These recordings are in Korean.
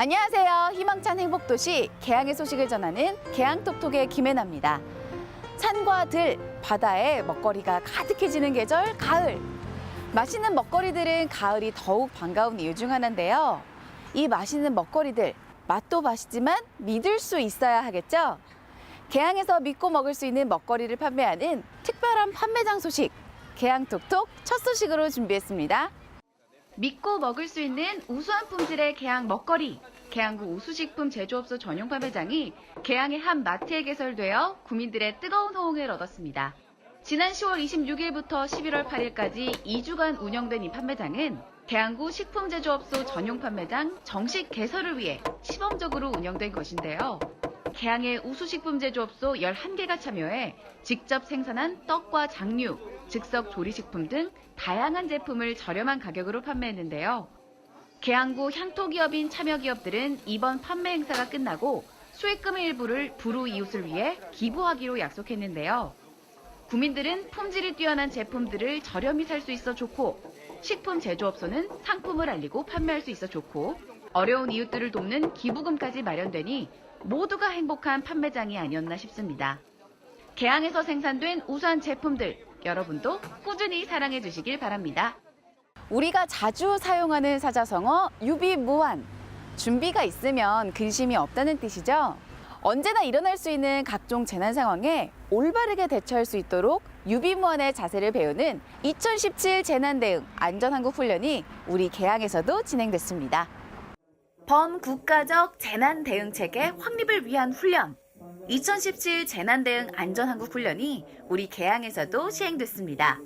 안녕하세요. 희망찬 행복도시 개항의 소식을 전하는 개항톡톡의 김혜나입니다. 산과 들, 바다에 먹거리가 가득해지는 계절 가을. 맛있는 먹거리들은 가을이 더욱 반가운 이유 중 하나인데요. 이 맛있는 먹거리들, 맛도 맛있지만 믿을 수 있어야 하겠죠? 개항에서 믿고 먹을 수 있는 먹거리를 판매하는 특별한 판매장 소식, 개항톡톡 첫 소식으로 준비했습니다. 믿고 먹을 수 있는 우수한 품질의 개항 먹거리. 개항구 우수식품 제조업소 전용 판매장이 개항의 한 마트에 개설되어 구민들의 뜨거운 호응을 얻었습니다. 지난 10월 26일부터 11월 8일까지 2주간 운영된 이 판매장은 개항구 식품제조업소 전용 판매장 정식 개설을 위해 시범적으로 운영된 것인데요. 개항의 우수식품 제조업소 11개가 참여해 직접 생산한 떡과 장류, 즉석 조리식품 등 다양한 제품을 저렴한 가격으로 판매했는데요. 개항구 향토기업인 참여기업들은 이번 판매 행사가 끝나고 수익금의 일부를 불우 이웃을 위해 기부하기로 약속했는데요. 구민들은 품질이 뛰어난 제품들을 저렴히 살 수 있어 좋고, 식품 제조업소는 상품을 알리고 판매할 수 있어 좋고, 어려운 이웃들을 돕는 기부금까지 마련되니 모두가 행복한 판매장이 아니었나 싶습니다. 개항에서 생산된 우수한 제품들, 여러분도 꾸준히 사랑해 주시길 바랍니다. 우리가 자주 사용하는 사자성어 유비무환. 준비가 있으면 근심이 없다는 뜻이죠. 언제나 일어날 수 있는 각종 재난 상황에 올바르게 대처할 수 있도록 유비무환의 자세를 배우는 2017 재난대응 안전한국훈련이 우리 개항에서도 진행됐습니다. 범국가적 재난대응체계 확립을 위한 훈련. 2017 재난대응 안전한국훈련이 우리 개항에서도 시행됐습니다.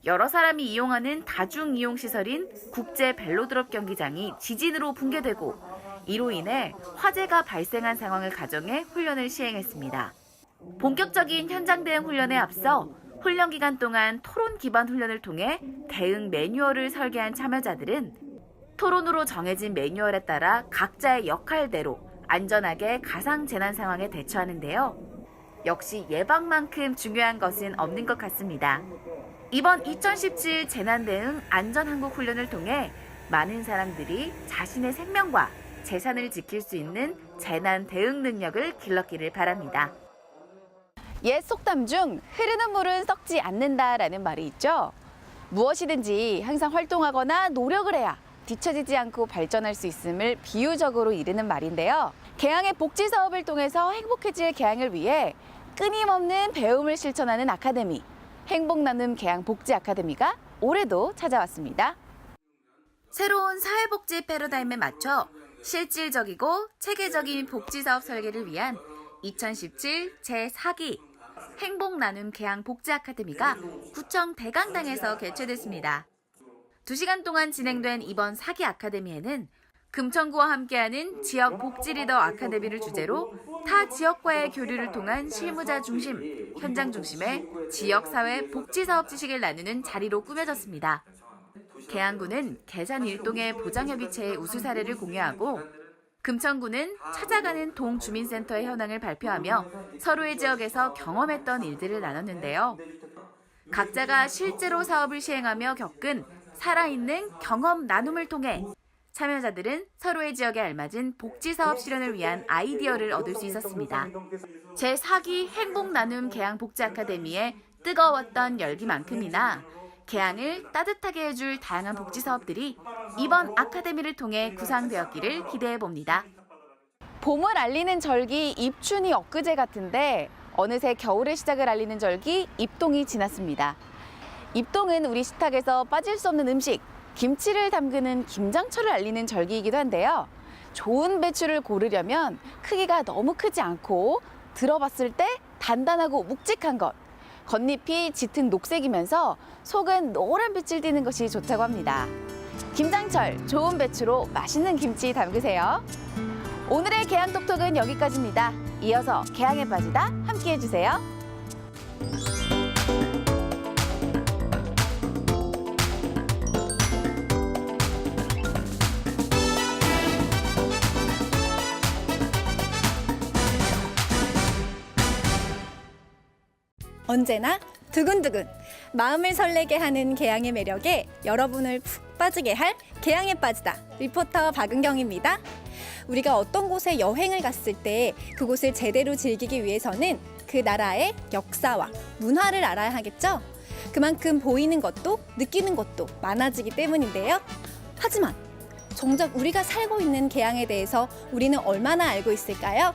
여러 사람이 이용하는 다중이용시설인 국제 벨로드롭 경기장이 지진으로 붕괴되고 이로 인해 화재가 발생한 상황을 가정해 훈련을 시행했습니다. 본격적인 현장 대응 훈련에 앞서 훈련 기간 동안 토론 기반 훈련을 통해 대응 매뉴얼을 설계한 참여자들은 토론으로 정해진 매뉴얼에 따라 각자의 역할대로 안전하게 가상 재난 상황에 대처하는데요. 역시 예방만큼 중요한 것은 없는 것 같습니다. 이번 2017 재난대응 안전한국훈련을 통해 많은 사람들이 자신의 생명과 재산을 지킬 수 있는 재난 대응 능력을 길렀기를 바랍니다. 옛 속담 중 흐르는 물은 썩지 않는다라는 말이 있죠. 무엇이든지 항상 활동하거나 노력을 해야 뒤처지지 않고 발전할 수 있음을 비유적으로 이르는 말인데요. 개항의 복지 사업을 통해서 행복해질 개항을 위해 끊임없는 배움을 실천하는 아카데미, 행복나눔 개항 복지 아카데미가 올해도 찾아왔습니다. 새로운 사회복지 패러다임에 맞춰 실질적이고 체계적인 복지 사업 설계를 위한 2017 제4기 행복나눔 개항 복지 아카데미가 구청 대강당에서 개최됐습니다. 2시간 동안 진행된 이번 4기 아카데미에는 금천구와 함께하는 지역 복지 리더 아카데미를 주제로 타 지역과의 교류를 통한 실무자 중심, 현장 중심의 지역사회 복지사업 지식을 나누는 자리로 꾸며졌습니다. 개항구는 계산 일동의 보장협의체의 우수 사례를 공유하고 금천구는 찾아가는 동주민센터의 현황을 발표하며 서로의 지역에서 경험했던 일들을 나눴는데요. 각자가 실제로 사업을 시행하며 겪은 살아있는 경험 나눔을 통해 참여자들은 서로의 지역에 알맞은 복지사업 실현을 위한 아이디어를 얻을 수 있었습니다. 제4기 행복나눔 개항 복지 아카데미의 뜨거웠던 열기만큼이나 개항을 따뜻하게 해줄 다양한 복지 사업들이 이번 아카데미를 통해 구상되었기를 기대해봅니다. 봄을 알리는 절기 입춘이 엊그제 같은데 어느새 겨울의 시작을 알리는 절기 입동이 지났습니다. 입동은 우리 식탁에서 빠질 수 없는 음식, 김치를 담그는 김장철을 알리는 절기이기도 한데요. 좋은 배추를 고르려면 크기가 너무 크지 않고 들어봤을 때 단단하고 묵직한 것, 겉잎이 짙은 녹색이면서 속은 노란빛을 띠는 것이 좋다고 합니다. 김장철, 좋은 배추로 맛있는 김치 담그세요. 오늘의 개항톡톡은 여기까지입니다. 이어서 개항에 빠지다 함께해 주세요. 언제나 두근두근 마음을 설레게 하는 개항의 매력에 여러분을 푹 빠지게 할 개항에 빠지다 리포터 박은경입니다. 우리가 어떤 곳에 여행을 갔을 때 그곳을 제대로 즐기기 위해서는 그 나라의 역사와 문화를 알아야 하겠죠? 그만큼 보이는 것도 느끼는 것도 많아지기 때문인데요. 하지만 정작 우리가 살고 있는 개항에 대해서 우리는 얼마나 알고 있을까요?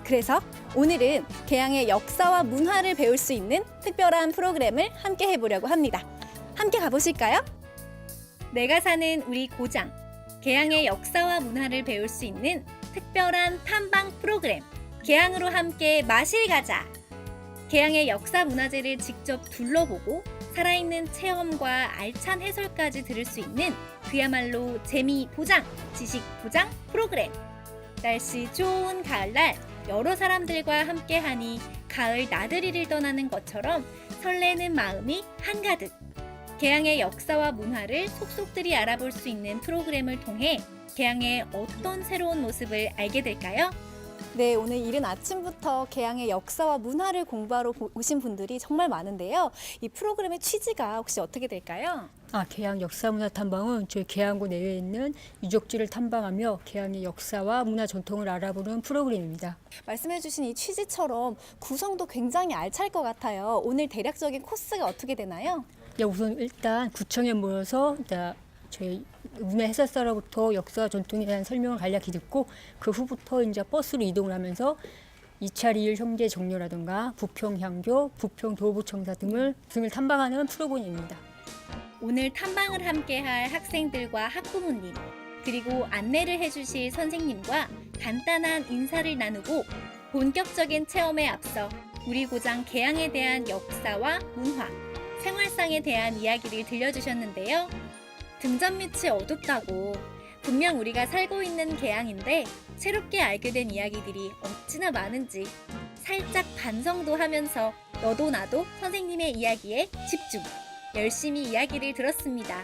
그래서 오늘은 개항의 역사와 문화를 배울 수 있는 특별한 프로그램을 함께 해보려고 합니다. 함께 가보실까요? 내가 사는 우리 고장, 개항의 역사와 문화를 배울 수 있는 특별한 탐방 프로그램, 개항으로 함께 마실 가자. 개항의 역사 문화재를 직접 둘러보고 살아있는 체험과 알찬 해설까지 들을 수 있는 그야말로 재미 보장, 지식 보장 프로그램. 날씨 좋은 가을날 여러 사람들과 함께하니 가을 나들이를 떠나는 것처럼 설레는 마음이 한가득. 개항의 역사와 문화를 속속들이 알아볼 수 있는 프로그램을 통해 개항의 어떤 새로운 모습을 알게 될까요? 네, 오늘 이른 아침부터 개항의 역사와 문화를 공부하러 오신 분들이 정말 많은데요. 이 프로그램의 취지가 혹시 어떻게 될까요? 개항 역사문화 탐방은 저희 계양구 내에 있는 유적지를 탐방하며 계양의 역사와 문화 전통을 알아보는 프로그램입니다. 말씀해주신 이 취지처럼 구성도 굉장히 알찰 것 같아요. 오늘 대략적인 코스가 어떻게 되나요? 우선 일단 구청에 모여서 저희 문화 해설사로부터 역사와 전통에 대한 설명을 간략히 듣고 그 후부터 이제 버스로 이동을 하면서 2차 리을 형제 정료라든가 부평 향교, 부평 도보청사 등을 탐방하는 프로그램입니다. 오늘 탐방을 함께할 학생들과 학부모님, 그리고 안내를 해주실 선생님과 간단한 인사를 나누고 본격적인 체험에 앞서 우리 고장 개항에 대한 역사와 문화, 생활상에 대한 이야기를 들려주셨는데요. 등잔 밑이 어둡다고 분명 우리가 살고 있는 개항인데 새롭게 알게 된 이야기들이 어찌나 많은지 살짝 반성도 하면서 너도 나도 선생님의 이야기에 집중, 열심히 이야기를 들었습니다.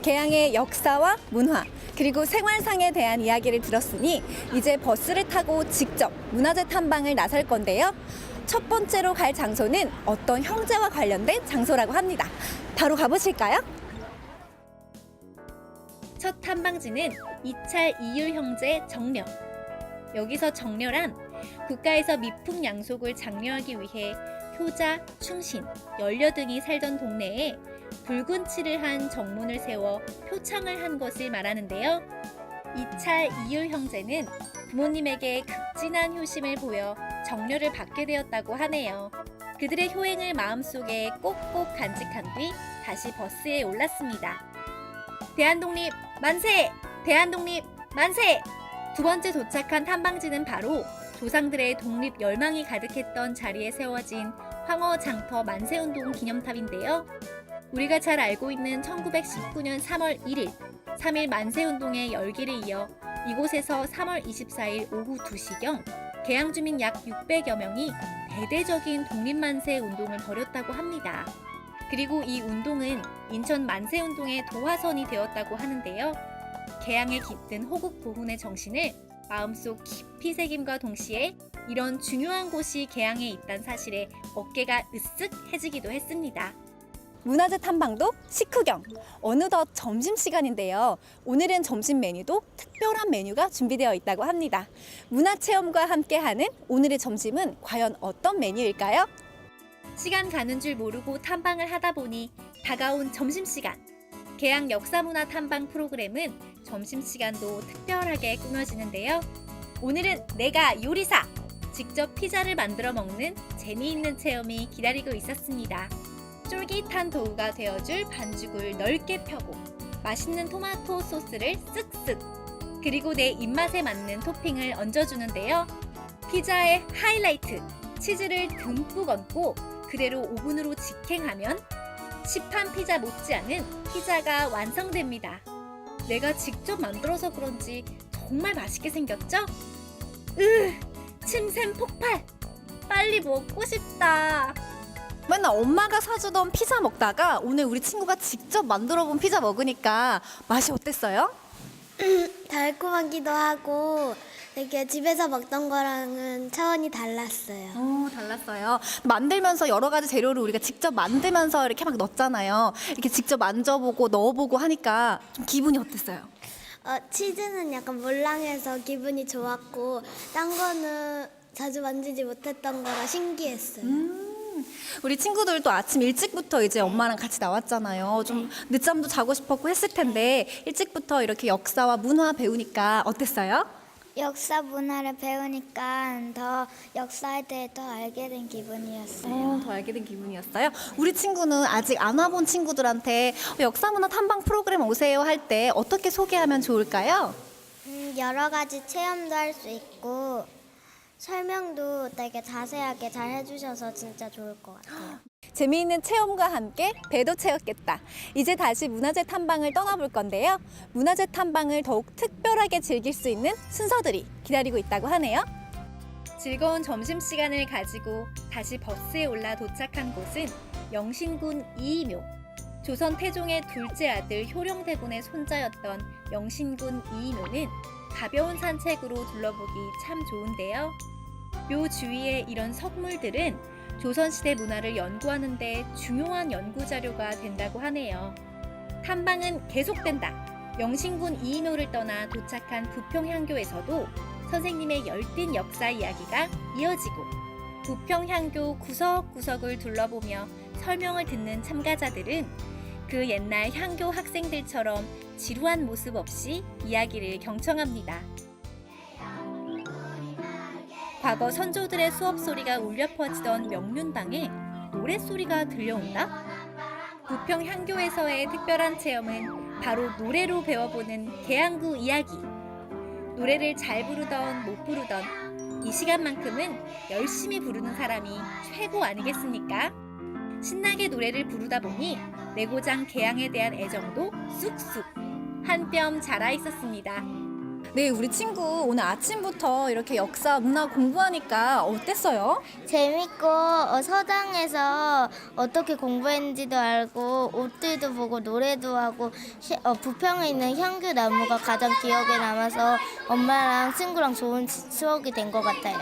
개항의 역사와 문화 그리고 생활상에 대한 이야기를 들었으니 이제 버스를 타고 직접 문화재 탐방을 나설 건데요. 첫 번째로 갈 장소는 어떤 형제와 관련된 장소라고 합니다. 바로 가보실까요? 첫 탐방지는 이찰 이율 형제 정려. 여기서 정려란 국가에서 미풍 양속을 장려하기 위해 효자, 충신, 연려 등이 살던 동네에 붉은 칠을 한 정문을 세워 표창을 한 것을 말하는데요. 이찰 이율 형제는 부모님에게 극진한 효심을 보여 정려를 받게 되었다고 하네요. 그들의 효행을 마음속에 꼭꼭 간직한 뒤 다시 버스에 올랐습니다. 대한독립 만세! 대한독립 만세! 두 번째 도착한 탐방지는 바로 조상들의 독립 열망이 가득했던 자리에 세워진 황허 장터 만세운동 기념탑인데요. 우리가 잘 알고 있는 1919년 3월 1일 3.1 만세운동의 열기를 이어 이곳에서 3월 24일 오후 2시경 개항 주민 약 600여 명이 대대적인 독립만세 운동을 벌였다고 합니다. 그리고 이 운동은 인천 만세운동의 도화선이 되었다고 하는데요. 개항에 깃든 호국 보훈의 정신을 마음속 깊이 새김과 동시에 이런 중요한 곳이 개항에 있다는 사실에 어깨가 으쓱해지기도 했습니다. 문화재 탐방도 식후경, 어느덧 점심시간인데요. 오늘은 점심 메뉴도 특별한 메뉴가 준비되어 있다고 합니다. 문화체험과 함께하는 오늘의 점심은 과연 어떤 메뉴일까요? 시간 가는 줄 모르고 탐방을 하다 보니 다가온 점심시간. 개항 역사문화 탐방 프로그램은 점심시간도 특별하게 꾸며지는데요. 오늘은 내가 요리사! 직접 피자를 만들어 먹는 재미있는 체험이 기다리고 있었습니다. 쫄깃한 도우가 되어줄 반죽을 넓게 펴고 맛있는 토마토 소스를 쓱쓱 그리고 내 입맛에 맞는 토핑을 얹어주는데요. 피자의 하이라이트, 치즈를 듬뿍 얹고 그대로 오븐으로 직행하면 시판 피자 못지않은 피자가 완성됩니다. 내가 직접 만들어서 그런지 정말 맛있게 생겼죠? 침샘 폭발! 빨리 먹고 싶다. 맨날 엄마가 사주던 피자 먹다가 오늘 우리 친구가 직접 만들어본 피자 먹으니까 맛이 어땠어요? 달콤하기도 하고 되게 집에서 먹던 거랑은 차원이 달랐어요. 달랐어요. 만들면서 여러 가지 재료를 우리가 직접 만들면서 이렇게 막 넣었잖아요. 이렇게 직접 만져보고 넣어보고 하니까 좀 기분이 어땠어요? 치즈는 약간 몰랑해서 기분이 좋았고 딴 거는 자주 만지지 못했던 거라 신기했어요. 우리 친구들도 아침 일찍부터 이제 엄마랑 같이 나왔잖아요. 좀 늦잠도 자고 싶었고 했을 텐데 일찍부터 이렇게 역사와 문화 배우니까 어땠어요? 역사 문화를 배우니까 더 역사에 대해 더 알게 된 기분이었어요. 더 알게 된 기분이었어요. 우리 친구는 아직 안 와본 친구들한테 역사문화 탐방 프로그램 오세요 할 때 어떻게 소개하면 좋을까요? 여러 가지 체험도 할 수 있고 설명도 되게 자세하게 잘 해주셔서 진짜 좋을 것 같아요. 재미있는 체험과 함께 배도 채웠겠다. 이제 다시 문화재 탐방을 떠나볼 건데요. 문화재 탐방을 더욱 특별하게 즐길 수 있는 순서들이 기다리고 있다고 하네요. 즐거운 점심시간을 가지고 다시 버스에 올라 도착한 곳은 영신군 이이묘. 조선 태종의 둘째 아들 효령대군의 손자였던 영신군 이이묘는 가벼운 산책으로 둘러보기 참 좋은데요. 묘 주위의 이런 석물들은 조선시대 문화를 연구하는 데 중요한 연구 자료가 된다고 하네요. 탐방은 계속된다. 영신군 이이묘를 떠나 도착한 부평향교에서도 선생님의 열띤 역사 이야기가 이어지고 부평향교 구석구석을 둘러보며 설명을 듣는 참가자들은 그 옛날 향교 학생들처럼 지루한 모습 없이 이야기를 경청합니다. 과거 선조들의 수업 소리가 울려 퍼지던 명륜당에 노랫소리가 들려온다? 부평 향교에서의 특별한 체험은 바로 노래로 배워보는 계양구 이야기. 노래를 잘 부르던 못 부르던 이 시간만큼은 열심히 부르는 사람이 최고 아니겠습니까? 신나게 노래를 부르다 보니 내고장 계양에 대한 애정도 쑥쑥 한 뼘 자라 있었습니다. 네, 우리 친구 오늘 아침부터 이렇게 역사, 문화 공부하니까 어땠어요? 재밌고 서당에서 어떻게 공부했는지도 알고 옷들도 보고 노래도 하고 부평에 있는 향교 나무가 가장 기억에 남아서 엄마랑 친구랑 좋은 추억이 된 것 같아요.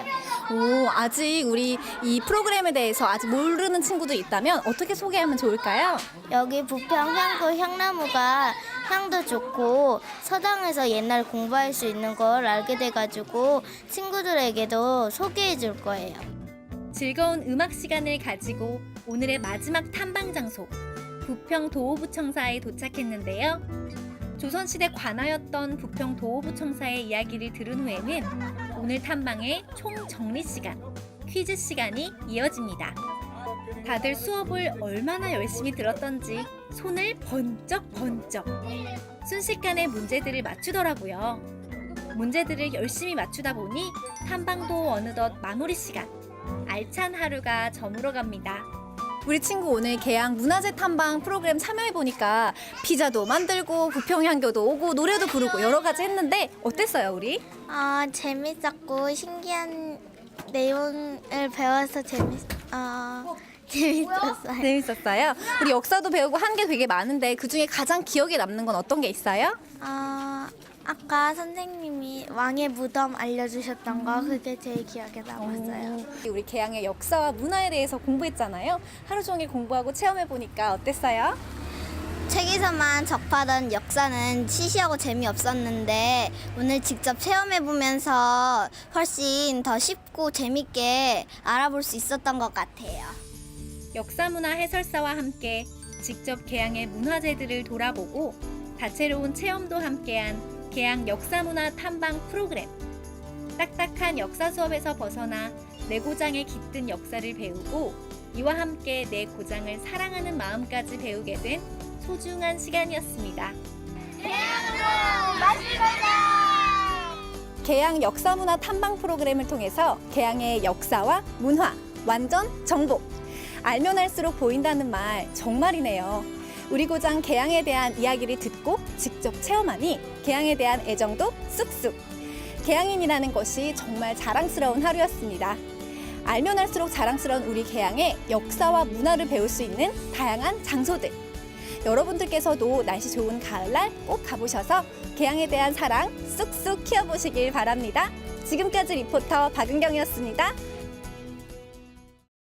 오, 아직 우리 이 프로그램에 대해서 아직 모르는 친구들이 있다면 어떻게 소개하면 좋을까요? 여기 부평 향교 향나무가 향도 좋고 서당에서 옛날 공부할 수 있는 걸 알게 돼가지고 친구들에게도 소개해 줄 거예요. 즐거운 음악 시간을 가지고 오늘의 마지막 탐방 장소 부평 도호부청사에 도착했는데요. 조선시대 관아였던 부평 도호부청사의 이야기를 들은 후에는 오늘 탐방의 총 정리 시간, 퀴즈 시간이 이어집니다. 다들 수업을 얼마나 열심히 들었던지 손을 번쩍번쩍 순식간에 문제들을 맞추더라고요. 문제들을 열심히 맞추다 보니 탐방도 어느덧 마무리 시간. 알찬 하루가 저물어갑니다. 우리 친구 오늘 계양 문화재 탐방 프로그램 참여해보니까 피자도 만들고 부평향교도 오고 노래도 부르고 여러 가지 했는데 어땠어요, 우리? 재밌었고 신기한 내용을 배워서 재밌었어요. 재밌었어요. 우리 역사도 배우고 한 게 되게 많은데 그중에 가장 기억에 남는 건 어떤 게 있어요? 아까 선생님이 왕의 무덤 알려주셨던 거 그게 제일 기억에 남았어요. 우리 계양의 역사와 문화에 대해서 공부했잖아요. 하루 종일 공부하고 체험해보니까 어땠어요? 책에서만 접하던 역사는 시시하고 재미없었는데 오늘 직접 체험해보면서 훨씬 더 쉽고 재밌게 알아볼 수 있었던 것 같아요. 역사문화 해설사와 함께 직접 계양의 문화재들을 돌아보고 다채로운 체험도 함께한 계양 역사문화 탐방 프로그램. 딱딱한 역사 수업에서 벗어나 내 고장의 깃든 역사를 배우고 이와 함께 내 고장을 사랑하는 마음까지 배우게 된 소중한 시간이었습니다. 계양 역사문화 탐방 프로그램을 통해서 계양의 역사와 문화 완전 정복. 알면 알수록 보인다는 말 정말이네요. 우리 고장 계양에 대한 이야기를 듣고 직접 체험하니 계양에 대한 애정도 쑥쑥. 계양인이라는 것이 정말 자랑스러운 하루였습니다. 알면 알수록 자랑스러운 우리 계양의 역사와 문화를 배울 수 있는 다양한 장소들. 여러분들께서도 날씨 좋은 가을날 꼭 가보셔서 계양에 대한 사랑 쑥쑥 키워보시길 바랍니다. 지금까지 리포터 박은경이었습니다.